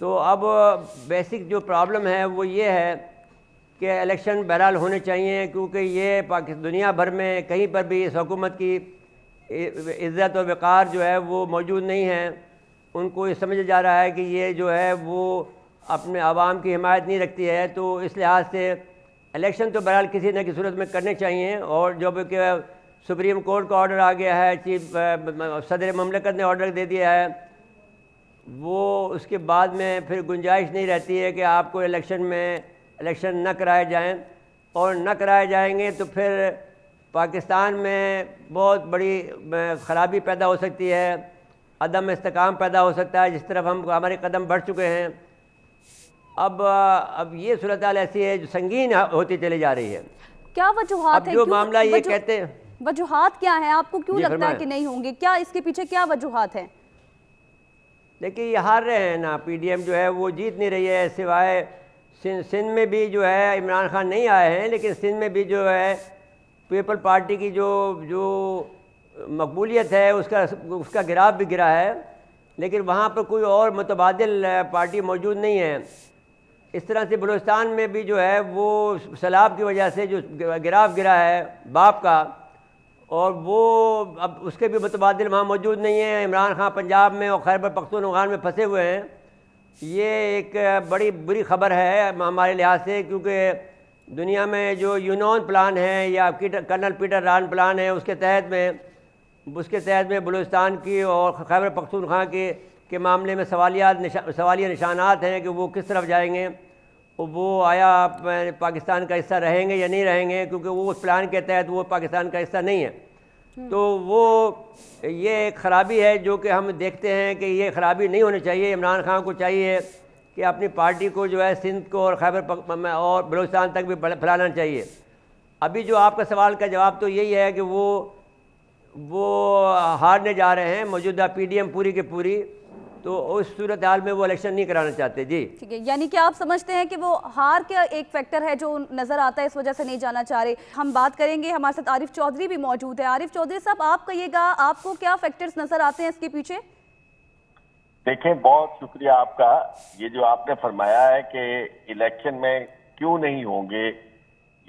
تو اب بیسک جو پرابلم ہے وہ یہ ہے کہ الیکشن بہرحال ہونے چاہیے، کیونکہ یہ دنیا بھر میں کہیں پر بھی اس حکومت کی عزت و وقار جو ہے وہ موجود نہیں ہے. ان کو یہ سمجھا جا رہا ہے کہ یہ جو ہے وہ اپنے عوام کی حمایت نہیں رکھتی ہے. تو اس لحاظ سے الیکشن تو بہرحال کسی نہ کسی صورت میں کرنے چاہیے. اور جب کہ سپریم کورٹ کا آرڈر آ گیا ہے، صدر مملکت نے آرڈر دے دیا ہے، وہ اس کے بعد میں پھر گنجائش نہیں رہتی ہے کہ آپ کو الیکشن نہ کرائے جائیں. اور نہ کرائے جائیں گے تو پھر پاکستان میں بہت بڑی خرابی پیدا ہو سکتی ہے، عدم استحکام پیدا ہو سکتا ہے، جس طرف ہمارے قدم بڑھ چکے ہیں. اب یہ صورتحال ایسی ہے جو سنگین ہوتی چلی جا رہی ہے. کیا وجوہات ہیں؟ جو معاملہ یہ کہتے ہیں، وجوہات کیا ہیں؟ آپ کو کیوں لگتا ہے کہ نہیں ہوں گے؟ کیا اس کے پیچھے کیا وجوہات ہیں؟ دیکھیے یہ ہار رہے ہیں نا، پی ڈی ایم جو ہے وہ جیت نہیں رہی ہے. سوائے سندھ میں بھی جو ہے عمران خان نہیں آئے ہیں، لیکن سندھ میں بھی جو ہے پیپل پارٹی کی جو مقبولیت ہے اس کا گراف بھی گرا ہے، لیکن وہاں پر کوئی اور متبادل پارٹی موجود نہیں ہے. اس طرح سے بلوچستان میں بھی جو ہے وہ سیلاب کی وجہ سے جو گراف گرا ہے باپ کا، اور وہ اب اس کے بھی متبادل وہاں موجود نہیں ہیں. عمران خان پنجاب میں اور خیبر پختونخوا میں پھنسے ہوئے ہیں. یہ ایک بڑی بری خبر ہے ہمارے لحاظ سے، کیونکہ دنیا میں جو یونون پلان ہے یا کرنل پیٹر ران پلان ہے، اس کے تحت میں بلوچستان کی اور خیبر پختونخوا کے معاملے میں سوالیہ نشانات ہیں کہ وہ کس طرف جائیں گے. وہ آیا پاکستان کا حصہ رہیں گے یا نہیں رہیں گے، کیونکہ وہ اس پلان کے تحت وہ پاکستان کا حصہ نہیں ہے. تو یہ ایک خرابی ہے جو کہ ہم دیکھتے ہیں کہ یہ خرابی نہیں ہونی چاہیے. عمران خان کو چاہیے کہ اپنی پارٹی کو جو ہے سندھ کو اور خیبر اور بلوچستان تک بھی پھیلانا چاہیے. ابھی جو آپ کا سوال کا جواب تو یہی ہے کہ وہ ہارنے جا رہے ہیں موجودہ پی ڈی ایم پوری کی پوری. تو اس صورتحال میں وہ الیکشن نہیں کرانا چاہتے. جی ٹھیک ہے، یعنی کہ آپ سمجھتے ہیں کہ وہ ہار کا ایک فیکٹر ہے جو نظر آتا ہے، اس وجہ سے نہیں جانا چاہ رہے. ہم بات کریں گے، ہمارے ساتھ عارف چودھری بھی موجود ہے. عارف چودھری صاحب، آپ کہیے گا آپ کو کیا فیکٹرز نظر آتے ہیں اس کے پیچھے؟ دیکھیں، بہت شکریہ آپ کا. یہ جو آپ نے فرمایا ہے کہ الیکشن میں کیوں نہیں ہوں گے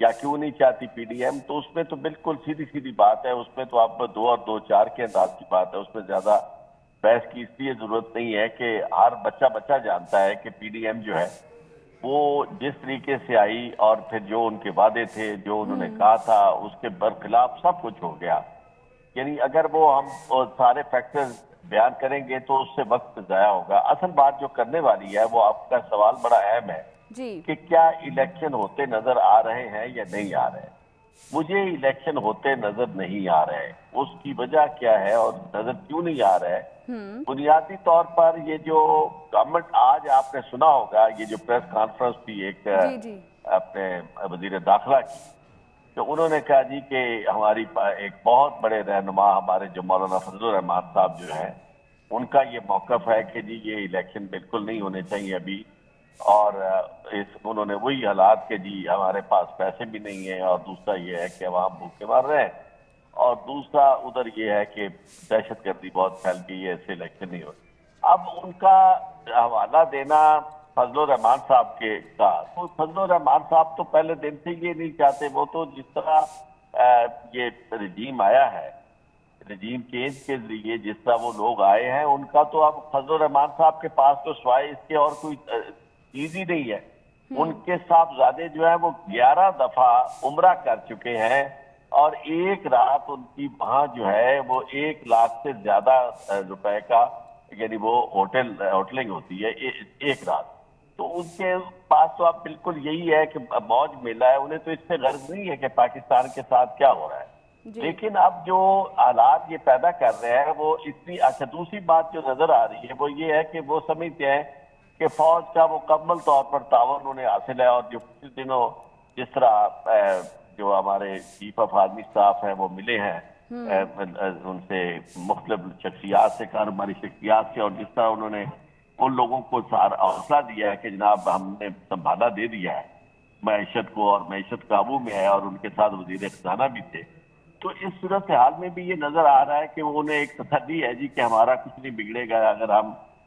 یا کیوں نہیں چاہتی پی ڈی ایم، تو اس میں تو بالکل سیدھی بات ہے. اس میں تو آپ 2 اور 2 4 کے انداز کی بات ہے. اس میں زیادہ بحث کی اس لیے ضرورت نہیں ہے کہ ہر بچہ جانتا ہے کہ پی ڈی ایم جو ہے وہ جس طریقے سے آئی اور پھر جو ان کے وعدے تھے، جو انہوں نے کہا تھا، اس کے برخلاف سب کچھ ہو گیا. یعنی اگر وہ ہم سارے فیکٹر بیان کریں گے تو اس سے وقت ضائع ہوگا. اصل بات جو کرنے والی ہے، وہ آپ کا سوال بڑا اہم ہے کہ کیا الیکشن ہوتے نظر آ رہے ہیں یا نہیں آ رہے ہیں. مجھے الیکشن ہوتے نظر نہیں آ رہے. اس کی وجہ کیا ہے اور نظر کیوں نہیں آ رہے؟ بنیادی طور پر یہ جو گورنمنٹ، آج آپ نے سنا ہوگا یہ جو پریس کانفرنس تھی ایک اپنے وزیر داخلہ کی، تو انہوں نے کہا جی کہ ہماری ایک بہت بڑے رہنما ہمارے جو مولانا فضل الرحمان صاحب جو ہیں، ان کا یہ موقف ہے کہ جی یہ الیکشن بالکل نہیں ہونے چاہیے ابھی. اور انہوں نے وہی حالات کہ جی ہمارے پاس پیسے بھی نہیں ہیں، اور دوسرا یہ ہے کہ عوام بھوکے مر رہے ہیں، اور دوسرا ادھر یہ ہے کہ دہشت گردی بہت پھیل گئی ہے، ایسے الیکشن نہیں ہو. اب ان کا حوالہ دینا فضل الرحمان صاحب کے کا، تو فضل الرحمان صاحب تو پہلے دن سے یہ نہیں چاہتے. وہ تو جس طرح یہ رجیم آیا ہے، رجیم چینج کے ذریعے جس طرح وہ لوگ آئے ہیں، ان کا تو اب فضل الرحمان صاحب کے پاس تو سوائے اس کے اور کوئی چیز ہی نہیں ہے. ان کے صاحبزادے جو ہیں وہ 11 دفعہ عمرہ کر چکے ہیں، اور ایک رات ان کی وہاں جو ہے وہ 1 لاکھ سے زیادہ روپے کا، یعنی وہ ہوٹلنگ ہوتی ہے ایک رات. تو ان کے پاس تو اب بالکل یہی ہے کہ موج میلہ ہے. انہیں تو اس سے غرض نہیں ہے کہ پاکستان کے ساتھ کیا ہو رہا ہے. لیکن اب جو حالات یہ پیدا کر رہے ہیں وہ اتنی اچھا. دوسری بات جو نظر آ رہی ہے وہ یہ ہے کہ وہ سمجھتے ہیں کہ فوج کا مکمل طور پر تعاون انہیں حاصل ہے. اور جو کچھ دنوں جس طرح جو ہمارے چیف آف آرمی اسٹاف ہیں وہ ملے ہیں ان سے مختلف شخصیات سے، کاروباری شخصیات سے، اور جس طرح انہوں نے ان لوگوں کو حوصلہ دیا ہے کہ جناب ہم نے سنبھالا دے دیا ہے معیشت کو، اور معیشت قابو میں ہے، اور ان کے ساتھ وزیر خزانہ بھی تھے. تو اس صورت حال میں بھی یہ نظر آ رہا ہے کہ وہ انہیں ایک تسلی ہے جی کہ ہمارا کچھ نہیں بگڑے گا اگر ہم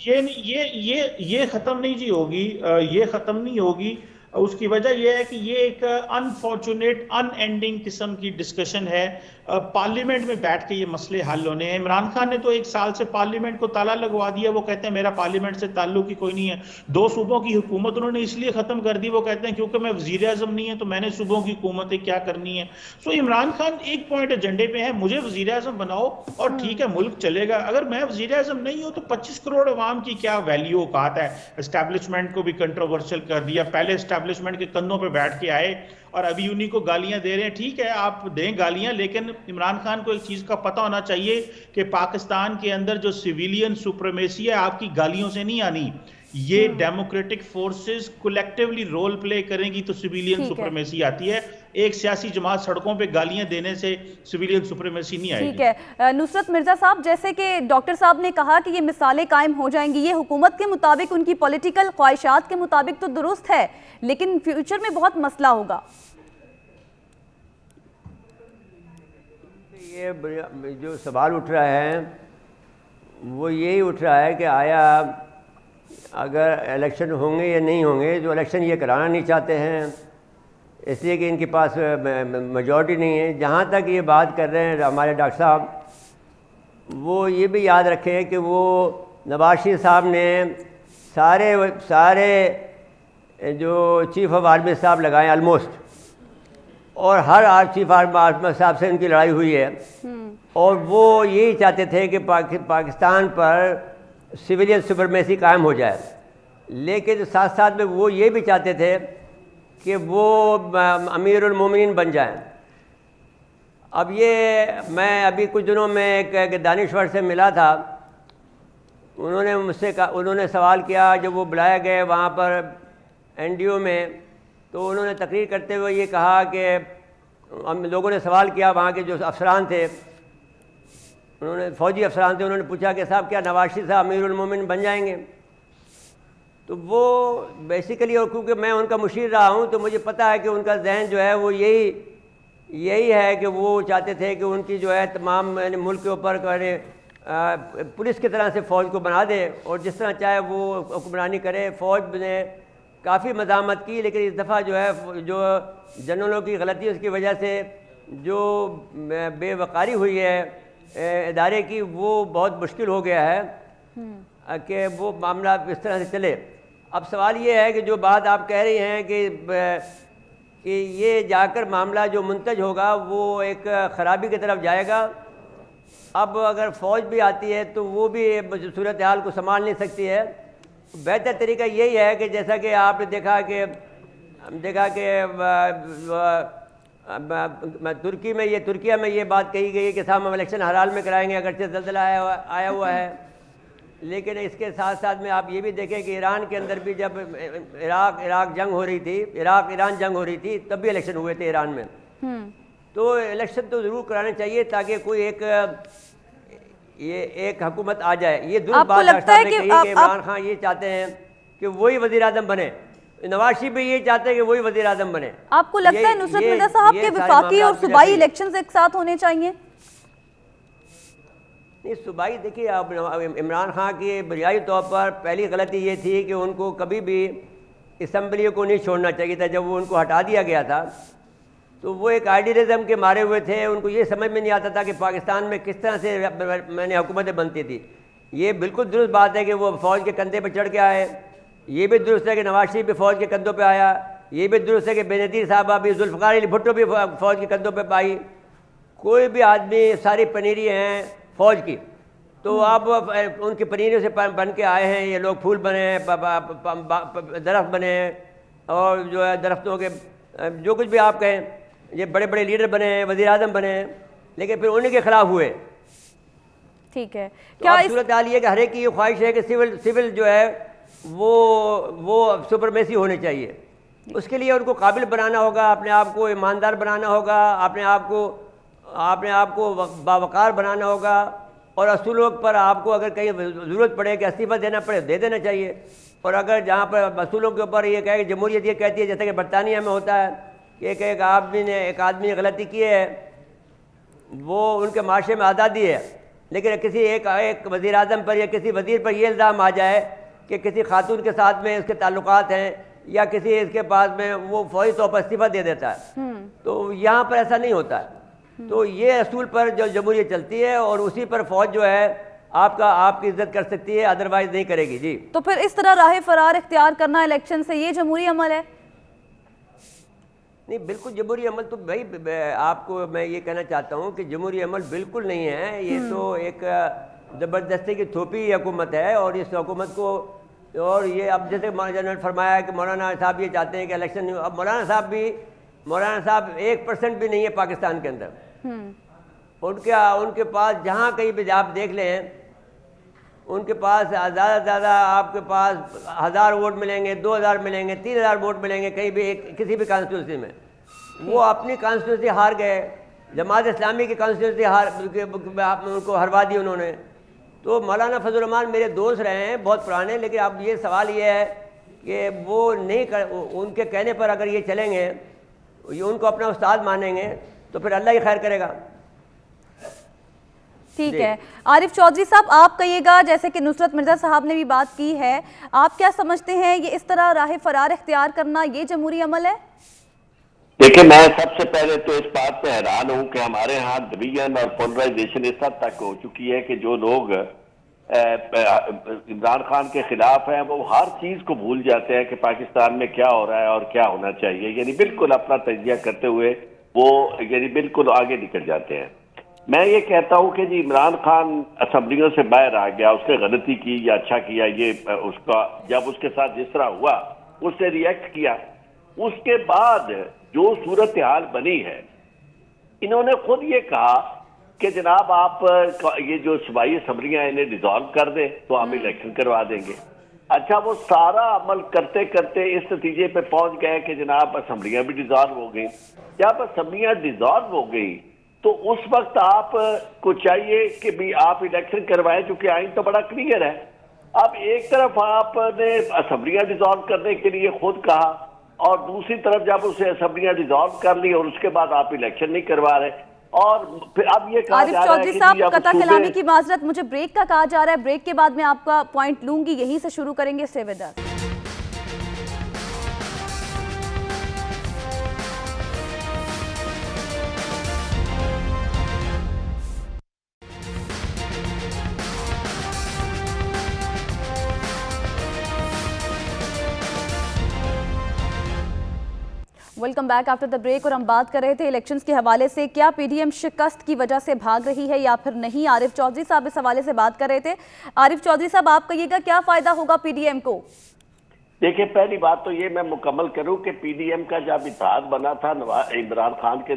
یہ ختم نہیں جی ہوگی، یہ ختم نہیں ہوگی. اس کی وجہ یہ ہے کہ یہ ایک انفارچونیٹ ان اینڈنگ قسم کی ڈسکشن ہے. پارلیمنٹ میں بیٹھ کے یہ مسئلے حل ہونے ہیں. عمران خان نے تو 1 سال سے پارلیمنٹ کو تالا لگوا دیا. وہ کہتے ہیں میرا پارلیمنٹ سے تعلق ہی کوئی نہیں ہے. 2 صوبوں کی حکومت انہوں نے اس لیے ختم کر دی، وہ کہتے ہیں کیونکہ میں وزیر اعظم نہیں ہے تو میں نے صوبوں کی حکومتیں کیا کرنی ہے. سو عمران خان ایک پوائنٹ ایجنڈے پہ ہے، مجھے وزیر اعظم بناؤ اور ٹھیک ہے ملک چلے گا. اگر میں وزیر اعظم نہیں ہوں تو 25 کروڑ عوام کی کیا ویلیو اوقات ہے. اسٹیبلشمنٹ کو بھی کنٹروورشل کر دیا. پہلے اسٹیبلشمنٹ کے کندھوں پہ بیٹھ کے آئے اور ابھی انہی کو گالیاں دے رہے ہیں. ٹھیک ہے آپ دیں گالیاں، لیکن عمران خان کو ایک چیز کا پتہ ہونا چاہیے کہ پاکستان کے اندر جو سویلین سپریمیسی ہے آپ کی گالیوں سے نہیں آنی. یہ democratic forces collectively role play کریں گی تو سویلین سپریمیسی آتی ہے. ایک سیاسی جماعت سڑکوں پہ گالیاں دینے سے سویلین سپریمیسی نہیں آئے گی. ٹھیک ہے نصرت مرزا صاحب، جیسے کہ ڈاکٹر صاحب نے کہا کہ یہ مثالیں قائم ہو جائیں گی، یہ حکومت کے مطابق ان کی پولیٹیکل خواہشات کے مطابق تو درست ہے، لیکن فیوچر میں بہت مسئلہ ہوگا. یہ جو سوال اٹھ رہا ہے وہ یہی اٹھ رہا ہے کہ آیا اگر الیکشن ہوں گے یا نہیں ہوں گے. جو الیکشن یہ کرانا نہیں چاہتے ہیں اس لیے کہ ان کے پاس میجورٹی نہیں ہے. جہاں تک یہ بات کر رہے ہیں ہمارے ڈاکٹر صاحب، وہ یہ بھی یاد رکھیں کہ وہ نواز شریف صاحب نے سارے جو چیف آف آرمی صاحب لگائے آلموسٹ، اور ہر چیف آرمی صاحب سے ان کی لڑائی ہوئی ہے. اور وہ یہی چاہتے تھے کہ پاکستان پر سویلین سپرمیسی قائم ہو جائے، لیکن ساتھ ساتھ میں وہ یہ بھی چاہتے تھے کہ وہ امیر المومنین بن جائیں. اب یہ میں ابھی کچھ دنوں میں ایک دانشور سے ملا تھا. انہوں نے مجھ سے انہوں نے سوال کیا جب وہ بلائے گئے وہاں پر این ڈی او میں، تو انہوں نے تقریر کرتے ہوئے یہ کہا کہ ہم لوگوں نے سوال کیا، وہاں کے جو افسران تھے، انہوں نے فوجی افسران تھے، انہوں نے پوچھا کہ صاحب کیا نواز شریف صاحب امیر المومن بن جائیں گے؟ تو وہ بیسیکلی، اور کیونکہ میں ان کا مشیر رہا ہوں تو مجھے پتہ ہے کہ ان کا ذہن جو ہے وہ یہی ہے کہ وہ چاہتے تھے کہ ان کی جو ہے تمام ملک کے اوپر پولیس کی طرح سے فوج کو بنا دے اور جس طرح چاہے وہ حکمرانی کرے. فوج نے کافی مزاحمت کی، لیکن اس دفعہ جو ہے جو جنرلوں کی غلطی اس کی وجہ سے جو بے وقاری ہوئی ہے ادارے کی، وہ بہت مشکل ہو گیا ہے کہ وہ معاملہ اس طرح سے چلے. اب سوال یہ ہے کہ جو بات آپ کہہ رہی ہیں کہ یہ جا کر معاملہ جو منتج ہوگا وہ ایک خرابی کی طرف جائے گا. اب اگر فوج بھی آتی ہے تو وہ بھی صورتحال کو سنبھال نہیں سکتی ہے. بہتر طریقہ یہی ہے کہ جیسا کہ آپ نے دیکھا کہ ترکیہ میں یہ بات کہی گئی کہ صاحب ہم الیکشن ہر حال میں کرائیں گے اگرچہ زلزلہ آیا ہوا ہے. لیکن اس کے ساتھ ساتھ میں آپ یہ بھی دیکھیں کہ ایران کے اندر بھی جب عراق جنگ ہو رہی تھی، ایران جنگ ہو رہی تھی، تب بھی الیکشن ہوئے تھے ایران میں. تو الیکشن تو ضرور کرانے چاہیے تاکہ کوئی ایک حکومت آ جائے. یہ درست بات ڈاکٹر صاحب نے کہی کہ عمران خان یہ چاہتے ہیں کہ وہی وزیر اعظم بنے، نواز شریف بھی یہ چاہتے ہیں کہ وہی وزیر اعظم بنے. آپ کو لگتا ہے نصرت مرزا صاحب کے وفاقی اور صوبائی الیکشنز ایک ساتھ ہونے چاہیے؟ نہیں، صوبائی دیکھیے، اب عمران خان کی بنیادی طور پر پہلی غلطی یہ تھی کہ ان کو کبھی بھی اسمبلی کو نہیں چھوڑنا چاہیے تھا. جب وہ ان کو ہٹا دیا گیا تھا تو وہ ایک آئیڈیلزم کے مارے ہوئے تھے. ان کو یہ سمجھ میں نہیں آتا تھا کہ پاکستان میں کس طرح سے حکومتیں بنتی تھی. یہ بالکل درست بات ہے کہ وہ فوج کے کندھے پہ چڑھ کے آئے. یہ بھی درست ہے کہ نواز شریف بھی فوج کے کندھوں پہ آیا. یہ بھی درست ہے کہ بینظیر صاحبہ بھی، ذوالفقار علی بھٹو بھی فوج کے کندھوں پہ پائی. کوئی بھی آدمی، ساری پنیری ہیں فوج کی، تو اب ان کی پنیریوں سے بن کے آئے ہیں. یہ لوگ پھول بنے ہیں، درخت بنے ہیں، اور جو ہے درختوں کے جو کچھ بھی آپ کہیں، یہ بڑے بڑے لیڈر بنے ہیں، وزیر اعظم بنے ہیں، لیکن پھر انہیں کے خلاف ہوئے. ٹھیک ہے، کیا صورتحال یہ کہ ہر ایک کی یہ خواہش ہے کہ سول جو ہے وہ سپرمیسی ہونی چاہیے. اس کے لیے ان کو قابل بنانا ہوگا، اپنے آپ کو ایماندار بنانا ہوگا، اپنے آپ کو باوقار بنانا ہوگا، اور اصولوں پر آپ کو اگر کہیں ضرورت پڑے کہ استعفیٰ دینا پڑے دے دینا چاہیے. اور اگر جہاں پر اصولوں کے اوپر یہ کہے کہ جمہوریت یہ کہتی ہے، جیسا کہ برطانیہ میں ہوتا ہے کہ ایک آدمی نے غلطی کی ہے، وہ ان کے معاشرے میں آزادی ہے، لیکن کسی ایک وزیر اعظم پر یا کسی وزیر پر یہ الزام آ جائے کہ کسی خاتون کے ساتھ میں اس کے تعلقات ہیں یا کسی اس کے پاس میں، وہ فوری طور پر استعفیٰ دے دیتا ہے. تو یہاں پر ایسا نہیں ہوتا ہے. تو یہ اصول پر جو جمہوریت چلتی ہے اور اسی پر فوج جو ہے آپ کی عزت کر سکتی ہے، ادروائز نہیں کرے گی. جی تو پھر اس طرح راہ فرار اختیار کرنا الیکشن سے، یہ جمہوری عمل ہے؟ نہیں، بالکل جمہوری عمل تو بھائی آپ کو میں یہ کہنا چاہتا ہوں کہ جمہوری عمل بالکل نہیں ہے. یہ تو ایک زبردستی کی تھوپی حکومت ہے، اور اس حکومت کو، اور یہ اب جیسے جنرل فرمایا ہے کہ مولانا صاحب یہ چاہتے ہیں کہ الیکشن نہیں ہو. اب مولانا صاحب 1% بھی نہیں ہے پاکستان کے اندر. ان کے پاس جہاں کہیں بھی آپ دیکھ لیں، ان کے پاس زیادہ سے زیادہ آپ کے پاس 1000 ووٹ ملیں گے، 2000 ملیں گے، 3000 ووٹ ملیں گے کہیں بھی کسی بھی کانسٹیٹوینسی میں. وہ اپنی کانسٹیٹوینسی ہار گئے، جماعت اسلامی کی کانسٹیٹوینسی ان کو ہروا دی انہوں نے. تو مولانا فضل الرحمان میرے دوست رہے ہیں بہت پرانے، لیکن اب یہ سوال یہ ہے کہ وہ ان کے کہنے پر اگر یہ چلیں گے، یہ ان کو اپنا استاد مانیں گے، تو پھر اللہ ہی خیر کرے گا. ٹھیک ہے. عارف چودھری صاحب آپ کہیے گا، جیسے کہ نصرت مرزا صاحب نے بھی بات کی ہے، آپ کیا سمجھتے ہیں یہ اس طرح راہ فرار اختیار کرنا یہ جمہوری عمل ہے؟ دیکھیں، میں سب سے پہلے تو اس بات پہ حیران ہوں کہ ہمارے ہاں ڈویژن اور پولرائزیشن اس حد تک ہو چکی ہے کہ جو لوگ عمران خان کے خلاف ہیں وہ ہر چیز کو بھول جاتے ہیں کہ پاکستان میں کیا ہو رہا ہے اور کیا ہونا چاہیے. یعنی بالکل اپنا تجزیہ کرتے ہوئے وہ یعنی بالکل آگے نکل جاتے ہیں. میں یہ کہتا ہوں کہ جی عمران خان اسمبلیوں سے باہر آ گیا، اس نے غلطی کی یا اچھا کیا، یہ اس کا جب اس کے ساتھ جس طرح ہوا اس سے ریئیکٹ کیا. اس کے بعد جو صورتحال بنی ہے، انہوں نے خود یہ کہا کہ جناب آپ یہ جو صوبائی اسمبلیاں انہیں ڈیزالو کر دیں تو ہم الیکشن کروا دیں گے. اچھا، وہ سارا عمل کرتے کرتے اس نتیجے پہ پہنچ گئے کہ جناب اسمبلیاں بھی ڈیزالو ہو گئی. جب اسمبلیاں ڈیزالو ہو گئی تو اس وقت آپ کو چاہیے کہ بھی آپ الیکشن کروائیں، چونکہ آئین تو بڑا کلیئر ہے. اب ایک طرف آپ نے اسمبلیاں ڈیزالو کرنے کے لیے خود کہا، اور دوسری طرف جب اسے اسمبلیاں ڈیزالو کر لی اور اس کے بعد آپ الیکشن نہیں کروا رہے. اور پھر اب یہ کہا عارف جا رہا ہے چودھری کہ صاحب قطع کلامی کی معذرت، مجھے بریک کا کہا جا رہا ہے، بریک کے بعد میں آپ کا پوائنٹ لوں گی، یہیں سے شروع کریں گے. Stay with us. Welcome back after the break. اور ہم بات کر رہے تھے الیکشنز کے حوالے سے، کیا پی ڈی ایم شکست کی وجہ سے بھاگ رہی ہے یا پھر نہیں؟ عارف چودھری صاحب اس حوالے سے بات کر رہے تھے. عارف چودھری صاحب آپ کہیے گا کیا فائدہ ہوگا پی ڈی ایم کو؟ دیکھیں، پہلی بات تو یہ میں مکمل کروں کہ پی ڈی ایم کا جب اتحاد بنا تھا عمران خان کے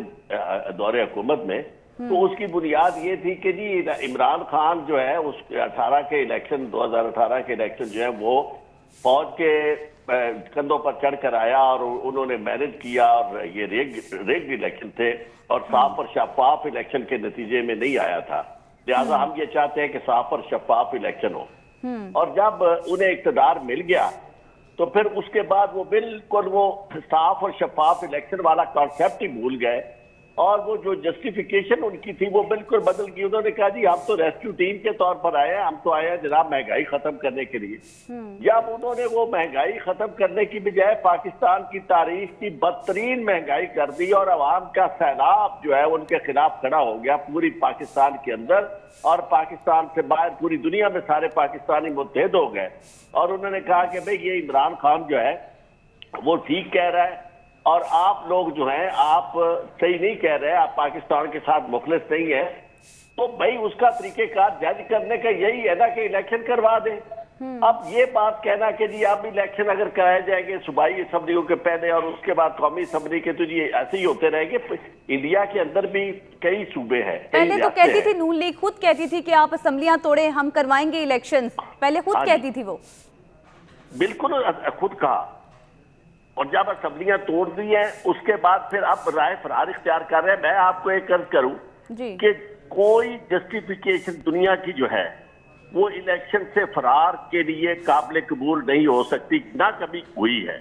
دور حکومت میں، تو اس کی بنیاد یہ تھی کہ جی عمران خان جو ہے اس 2018 کے الیکشن جو ہے وہ فوج کے کندھوں پر چڑھ کر آیا، اور انہوں نے مینج کیا، اور یہ ریگڈ الیکشن تھے اور صاف اور شفاف الیکشن کے نتیجے میں نہیں آیا تھا. لہٰذا ہم یہ چاہتے ہیں کہ صاف اور شفاف الیکشن ہو. اور جب انہیں اقتدار مل گیا تو پھر اس کے بعد وہ بالکل وہ صاف اور شفاف الیکشن والا کانسیپٹ ہی بھول گئے، اور وہ جو جسٹیفیکیشن ان کی تھی وہ بالکل بدل گئی. انہوں نے کہا جی ہم تو ریسکیو ٹیم کے طور پر آئے ہیں، ہم تو آئے ہیں جناب مہنگائی ختم کرنے کے لیے. جب انہوں نے وہ مہنگائی ختم کرنے کی بجائے پاکستان کی تاریخ کی بدترین مہنگائی کر دی، اور عوام کا سیلاب جو ہے ان کے خلاف کھڑا ہو گیا پوری پاکستان کے اندر، اور پاکستان سے باہر پوری دنیا میں سارے پاکستانی متحد ہو گئے. اور انہوں نے کہا کہ بھئی یہ عمران خان جو ہے وہ ٹھیک کہہ رہا ہے، اور آپ لوگ جو ہیں آپ صحیح نہیں کہہ رہے، آپ پاکستان کے ساتھ مخلص نہیں ہیں. تو بھائی اس کا طریقہ کار جج کرنے کا یہی ہے نا کہ الیکشن کروا دیں. اب یہ بات کہنا کہ جی اب الیکشن اگر کرائے جائیں گے صوبائی اسمبلیوں کے پہلے اور اس کے بعد قومی اسمبلی کے، تو یہ ایسے ہی ہوتے رہیں گے. انڈیا کے اندر بھی کئی صوبے ہیں. پہلے تو کہتی تھی نون لیگ، خود کہتی تھی کہ آپ اسمبلیاں توڑیں، ہم کروائیں گے الیکشنز، پہلے خود کہتی تھی وہ. بالکل خود کہا، اور جب اسمبلیاں توڑ دی ہیں اس کے بعد پھر اب رائے فرار اختیار کر رہے ہیں. میں آپ کو ایک عرض کروں کہ کوئی جسٹیفیکیشن دنیا کی جو ہے وہ الیکشن سے فرار کے لیے قابل قبول نہیں ہو سکتی، نہ کبھی ہوئی ہے.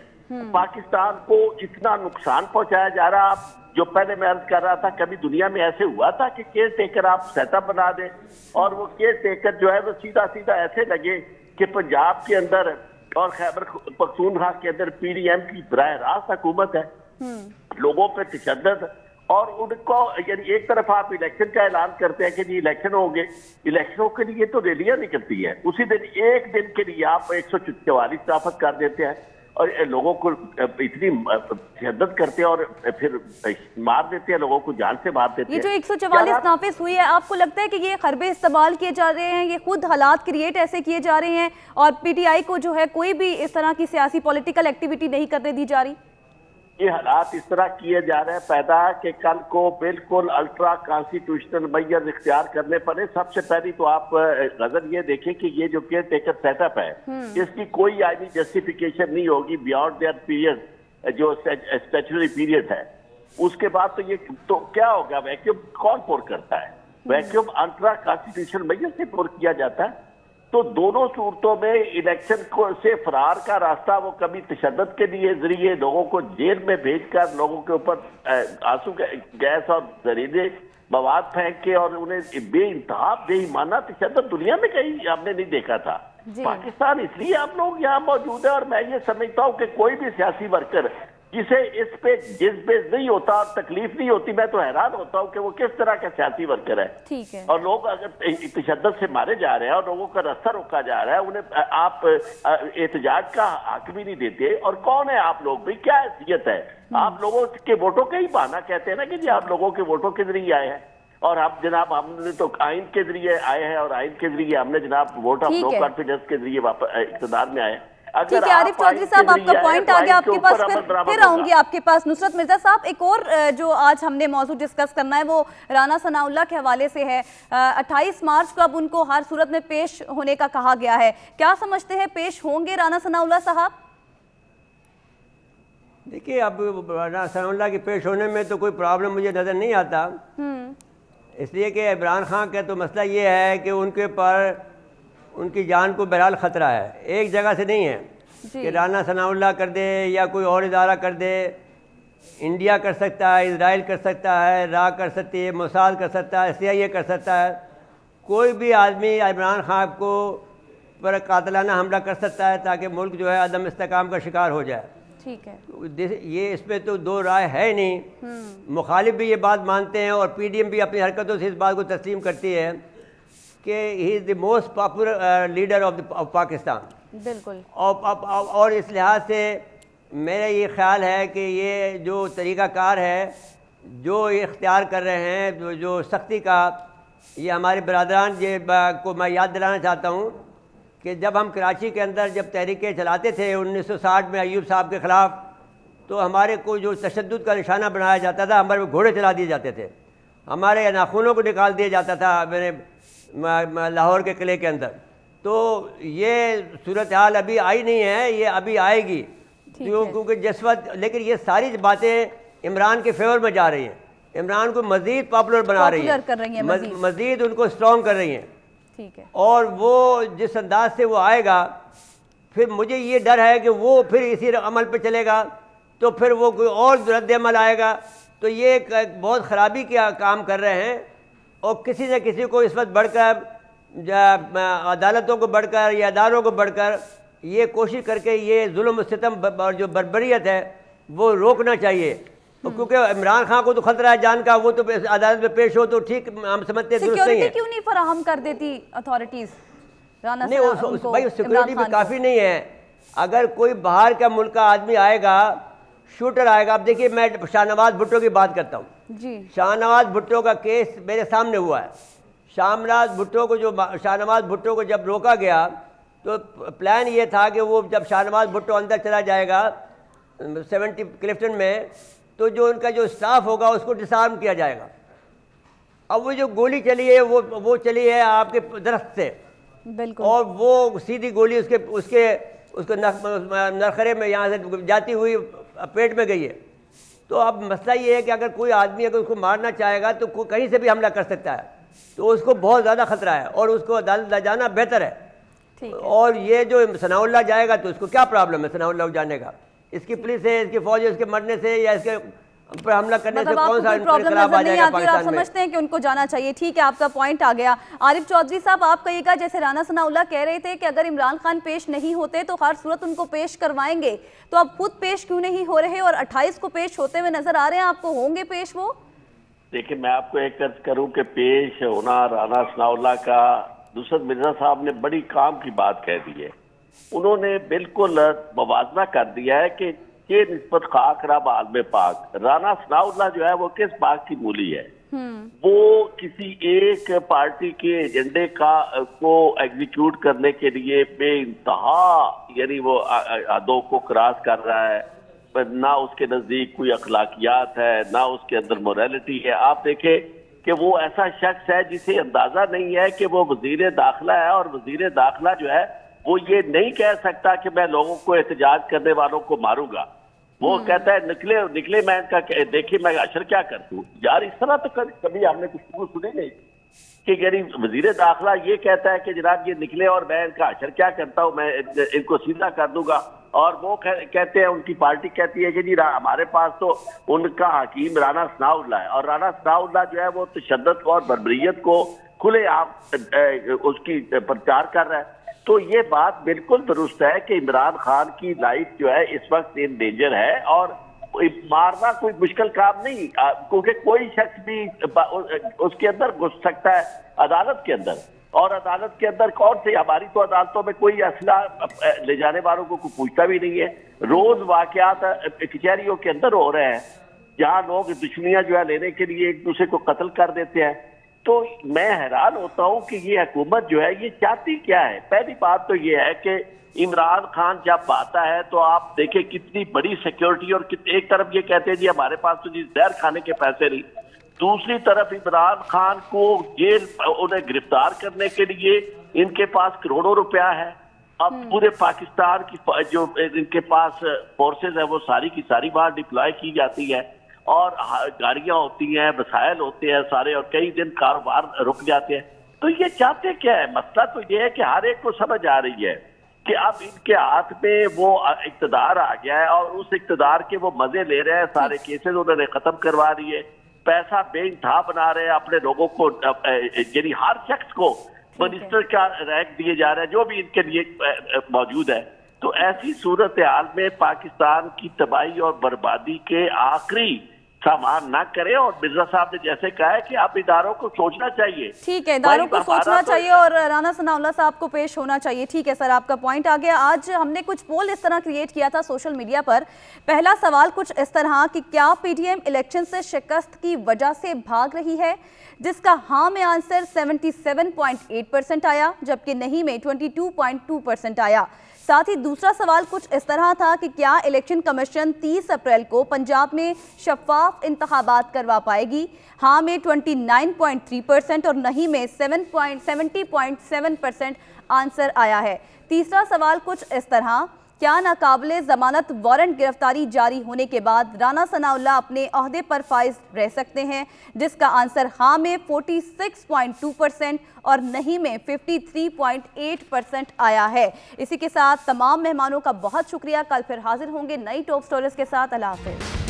پاکستان کو اتنا نقصان پہنچایا جا رہا. جو پہلے میں عرض کر رہا تھا کبھی دنیا میں ایسے ہوا تھا کہ کیئر ٹیکر آپ سیٹ اپ بنا دیں اور وہ کیئر ٹیکر جو ہے وہ سیدھا سیدھا ایسے لگے کہ پنجاب کے اندر اور خیبر پختونخوا کے اندر پی ڈی ایم کی براہ راست حکومت ہے, لوگوں پہ تشدد, اور ان کو یعنی ایک طرف آپ الیکشن کا اعلان کرتے ہیں کہ جی الیکشن ہوں گے, الیکشنوں کے لیے تو ریلیاں نکلتی ہیں, اسی دن ایک دن کے لیے آپ 144 نافذ کر دیتے ہیں اور لوگوں کو اتنی تشدد کرتے ہیں اور پھر مار دیتے ہیں, لوگوں کو جان سے مار دیتے ہیں. یہ جو 144 نافذ ہوئی ہے, آپ کو لگتا ہے کہ یہ حربے استعمال کیے جا رہے ہیں, یہ خود حالات کریٹ ایسے کیے جا رہے ہیں اور پی ٹی آئی کو جو ہے کوئی بھی اس طرح کی سیاسی پولیٹیکل ایکٹیویٹی نہیں کرنے دی جا رہی؟ یہ حالات اس طرح کیے جا رہے ہیں پیدا کہ کل کو بالکل الٹرا کانسٹیٹیوشنل میئر اختیار کرنے پڑے. سب سے پہلی تو آپ غزل یہ دیکھیں کہ یہ جو کیئر ٹیکر سیٹ اپ ہے اس کی کوئی آئینی جسٹیفیکیشن نہیں ہوگی بیانڈ دیئر پیریڈ جو اسٹیچوری پیریڈ ہے. اس کے بعد تو یہ تو کیا ہوگا, ویکیوم کون پور کرتا ہے؟ ویکیوم الٹرا کانسٹیٹیوشنل میئر سے پور کیا جاتا ہے. تو دونوں صورتوں میں الیکشن کو سے فرار کا راستہ وہ کبھی تشدد کے لیے ذریعے لوگوں کو جیل میں بھیج کر لوگوں کے اوپر آنسو گیس اور زہریلے مواد پھینک کے اور انہیں بے انتہا بے ایمانہ تشدد دنیا میں کہیں ہم نے نہیں دیکھا تھا. پاکستان اس لیے آپ لوگ یہاں موجود ہیں اور میں یہ سمجھتا ہوں کہ کوئی بھی سیاسی ورکر جسے اس پہ جذبے نہیں ہوتا اور تکلیف نہیں ہوتی, میں تو حیران ہوتا ہوں کہ وہ کس طرح کا سیاسی ورکر ہے. اور لوگ اگر تشدد سے مارے جا رہے ہیں اور لوگوں کا راستہ روکا جا رہا ہے, انہیں آپ احتجاج کا حق بھی نہیں دیتے. اور کون ہے آپ لوگ بھی, کیا حیثیت ہے؟ آپ لوگوں کے ووٹوں کا ہی بہانہ کہتے ہیں نا کہ جی آپ لوگوں کے ووٹوں کے ذریعے آئے ہیں, اور اب جناب ہم نے تو آئین کے ذریعے آئے ہیں اور آئین کے ذریعے ہم نے جناب ووٹ آف نو کانفیڈنس کے ذریعے اقتدار میں آئے. ٹھیک ہے عارف چودھری صاحب, آپ کا پوائنٹ آ گیا آپ کے پاس, پھر آؤں گی آپ کے پاس. نصرت مرزا صاحب, ایک اور جو آج ہم نے موضوع ڈسکس کرنا ہے وہ رانا ثناء اللہ کے حوالے سے ہے. 28 مارچ کو اب ان کو ہر صورت میں پیش ہونے کا کہا گیا ہے, کیا سمجھتے ہیں پیش ہوں گے رانا ثناء اللہ صاحب؟ دیکھیے اب رانا ثناء اللہ کے پیش ہونے میں تو کوئی پرابلم مجھے نظر نہیں آتا, اس لیے کہ عمران خان کا تو مسئلہ یہ ہے کہ ان کے پر ان کی جان کو بہرحال خطرہ ہے, ایک جگہ سے نہیں ہے کہ رانا ثناء اللہ کر دے یا کوئی اور ادارہ کر دے. انڈیا کر سکتا ہے, اسرائیل کر سکتا ہے, را کر سکتی ہے, موساد کر سکتا ہے, CIA کر سکتا ہے, کوئی بھی آدمی عمران خان کو پر قاتلانہ حملہ کر سکتا ہے تاکہ ملک جو ہے عدم استحکام کا شکار ہو جائے. ٹھیک ہے, یہ اس پہ تو دو رائے ہے نہیں. مخالف بھی یہ بات مانتے ہیں اور PDM بھی اپنی حرکتوں سے اس بات کو تسلیم کرتی ہے کہ he is the most popular leader of Pakistan. بالکل. اور اس لحاظ سے میرا یہ خیال ہے کہ یہ جو طریقہ کار ہے جو یہ اختیار کر رہے ہیں جو سختی کا, یہ ہمارے برادران کو میں یاد دلانا چاہتا ہوں کہ جب ہم کراچی کے اندر جب تحریکیں چلاتے تھے 1960 میں ایوب صاحب کے خلاف, تو ہمارے کو جو تشدد کا نشانہ بنایا جاتا تھا, ہمارے گھوڑے چلا دیے جاتے تھے, ہمارے ناخنوں کو نکال دیا جاتا تھا میرے لاہور کے قلعے کے اندر. تو یہ صورتحال ابھی آئی نہیں ہے, یہ ابھی آئے گی کیونکہ جس وقت, لیکن یہ ساری باتیں عمران کے فیور میں جا رہی ہیں, عمران کو مزید پاپولر بنا رہی ہیں, مزید ان کو اسٹرانگ کر رہی ہیں. ٹھیک ہے. اور وہ جس انداز سے وہ آئے گا, پھر مجھے یہ ڈر ہے کہ وہ پھر اسی عمل پہ چلے گا تو پھر وہ کوئی اور رد عمل آئے گا. تو یہ ایک بہت خرابی کا کام کر رہے ہیں, اور کسی نہ کسی کو اس وقت بڑھ کر عدالتوں کو بڑھ کر یا اداروں کو بڑھ کر یہ کوشش کر کے یہ ظلم و ستم اور جو بربریت ہے وہ روکنا چاہیے. کیونکہ عمران خان کو تو خطرہ ہے جان کا, وہ تو عدالت میں پیش ہو تو ٹھیک, ہم سمجھتے درست نہیں ہے. سیکیورٹی کیوں نہیں فراہم کر دیتی اتھارٹیز؟ نہیں, بھائی سیکورٹی بھی کافی نہیں ہے. اگر کوئی باہر کا ملک کا آدمی آئے گا, شوٹر آئے گا, اب دیکھیے میں شاہ نواز بھٹو کی بات کرتا ہوں. شاہ نواز بھٹو کا کیس میرے سامنے ہوا ہے. شاہ نواز بھٹو کو جب روکا گیا تو پلان یہ تھا کہ وہ جب شاہ نواز بھٹو اندر چلا جائے گا 70 کلفٹن میں, تو جو ان کا جو اسٹاف ہوگا اس کو ڈسارم کیا جائے گا. اب وہ جو گولی چلی ہے وہ چلی ہے آپ کے درخت سے, اور وہ سیدھی گولی اس کے نرخرے میں یہاں سے جاتی ہوئی پیٹ میں گئی ہے. تو اب مسئلہ یہ ہے کہ اگر کوئی آدمی اگر اس کو مارنا چاہے گا تو کہیں سے بھی حملہ کر سکتا ہے, تو اس کو بہت زیادہ خطرہ ہے اور اس کو عدالت لے جانا بہتر ہے. اور یہ جو ثناء اللہ جائے گا تو اس کو کیا پرابلم ہے ثناء اللہ جانے کا؟ اس کی پولیس ہے, اس کی فوج ہے, اس کے مرنے سے یا اس کے پر حملہ کرنے سے مطلب آپ کو کون سا کوئی پرابلم انقلاب نظر آ نہیں جائے گا آتی اور آپ پاکستان میں؟ سمجھتے ہیں کہ ان کو جانا چاہیے. ٹھیک ہے, آپ کا پوائنٹ آ گیا. عارف چودھری صاحب, آپ کہیے گا, جیسے رانا ثناء اللہ کہہ رہے تھے کہ اگر عمران خان پیش نہیں ہوتے تو ہر صورت ان کو پیش کروائیں گے, تو اب خود پیش کیوں نہیں ہو رہے اور 28 کو پیش ہوتے ہوئے نظر آ رہے ہیں, آپ کو ہوں گے پیش وہ؟ دیکھیں میں آپ کو ایک عرض کروں کہ پیش ہونا رانا ثناء اللہ کا, نصرت مرزا صاحب نے بڑی کام کی بات کہہ دی ہے. انہوں نے بالکل موازنہ کر دیا ہے کہ یہ نسبت خاک رب عالم پاک. رانا ثناء اللہ جو ہے وہ کس پاک کی مولی ہے؟ وہ کسی ایک پارٹی کے ایجنڈے کو ایگزیکیوٹ کرنے کے لیے بے انتہا یعنی وہ حدوں کو کراس کر رہا ہے. نہ اس کے نزدیک کوئی اخلاقیات ہے, نہ اس کے اندر موریلٹی ہے. آپ دیکھیں کہ وہ ایسا شخص ہے جسے اندازہ نہیں ہے کہ وہ وزیر داخلہ ہے, اور وزیر داخلہ جو ہے وہ یہ نہیں کہہ سکتا کہ میں لوگوں کو احتجاج کرنے والوں کو ماروں گا. وہ کہتا ہے نکلے میں ان کا دیکھیں میں اشر کیا کرتا ہوں. یار اس طرح تو کبھی ہم نے گفتگو سنی نہیں کہ یعنی وزیر داخلہ یہ کہتا ہے کہ جناب یہ نکلے اور میں ان کا اشر کیا کرتا ہوں, میں ان کو سیدھا کر دوں گا. اور وہ کہتے ہیں, ان کی پارٹی کہتی ہے کہ جی ہمارے پاس تو ان کا حکیم رانا ثناء اللہ ہے, اور رانا ثناء اللہ جو ہے وہ تشدد اور بربریت کو کھلے عام اس کی پرچار کر رہا ہے. تو یہ بات بالکل درست ہے کہ عمران خان کی لائف جو ہے اس وقت ان ڈینجر ہے, اور مارنا کوئی مشکل کام نہیں, کیونکہ کوئی شخص بھی اس کے اندر گھس سکتا ہے عدالت کے اندر. اور عدالت کے اندر کون سے, ہماری تو عدالتوں میں کوئی اسلحہ لے جانے والوں کو کوئی پوچھتا بھی نہیں ہے. روز واقعات کچہریوں کے اندر ہو رہے ہیں جہاں لوگ دشمنیاں جو ہے لینے کے لیے ایک دوسرے کو قتل کر دیتے ہیں. تو میں حیران ہوتا ہوں کہ یہ حکومت جو ہے یہ چاہتی کیا ہے. پہلی بات تو یہ ہے کہ عمران خان جب آتا ہے تو آپ دیکھیں کتنی بڑی سیکیورٹی, اور ایک طرف یہ کہتے ہیں جی ہمارے پاس تو جی زہر کھانے کے پیسے نہیں, دوسری طرف عمران خان کو جیل انہیں گرفتار کرنے کے لیے ان کے پاس کروڑوں روپیہ ہے. اب پورے پاکستان کی جو ان کے پاس فورسز ہیں وہ ساری کی ساری باہر ڈپلائے کی جاتی ہے, اور گاڑیاں ہوتی ہیں, وسائل ہوتے ہیں سارے, اور کئی دن کاروبار رک جاتے ہیں. تو یہ چاہتے کیا ہے؟ مسئلہ تو یہ ہے کہ ہر ایک کو سمجھ آ رہی ہے کہ اب ان کے ہاتھ میں وہ اقتدار آ گیا ہے, اور اس اقتدار کے وہ مزے لے رہے ہیں. سارے کیسز انہوں نے ختم کروا دیے, پیسہ بے انتہا بنا رہے ہیں, اپنے لوگوں کو یعنی ہر شخص کو منسٹر کا رینک دیے جا رہے ہیں جو بھی ان کے لیے موجود ہے. تو ایسی صورتحال میں پاکستان کی تباہی اور بربادی کے آخری سامان نہ کرے, اور مرزا صاحب نے جیسے کہا ہے کہ آپ اداروں کو سوچنا چاہیے. ٹھیک ہے, اداروں کو سوچنا چاہیے اور رانا ثناء اللہ صاحب کو پیش ہونا چاہیے. ٹھیک ہے سر, آپ کا پوائنٹ آ گیا. آج ہم نے کچھ پول اس طرح کریٹ کیا تھا سوشل میڈیا پر. پہلا سوال کچھ اس طرح کہ کیا پی ڈی ایم الیکشن سے شکست کی وجہ سے بھاگ رہی ہے, جس کا ہاں میں آنسر 77.8% آیا, جبکہ نہیں میں 22.2% آیا. ساتھ ہی دوسرا سوال کچھ اس طرح تھا کہ کیا الیکشن کمیشن 30 اپریل کو پنجاب میں شفاف انتخابات کروا پائے گی. ہاں میں 29.3% اور نہیں میں 70.7% آنسر آیا ہے. تیسرا سوال کچھ اس طرح, کیا ناقابل ضمانت وارنٹ گرفتاری جاری ہونے کے بعد رانا ثناء اللہ اپنے عہدے پر فائز رہ سکتے ہیں, جس کا آنسر ہاں میں 46.2% اور نہیں میں 53.8% آیا ہے. اسی کے ساتھ تمام مہمانوں کا بہت شکریہ. کل پھر حاضر ہوں گے نئی ٹاپ سٹوریز کے ساتھ. اللہ حافظ.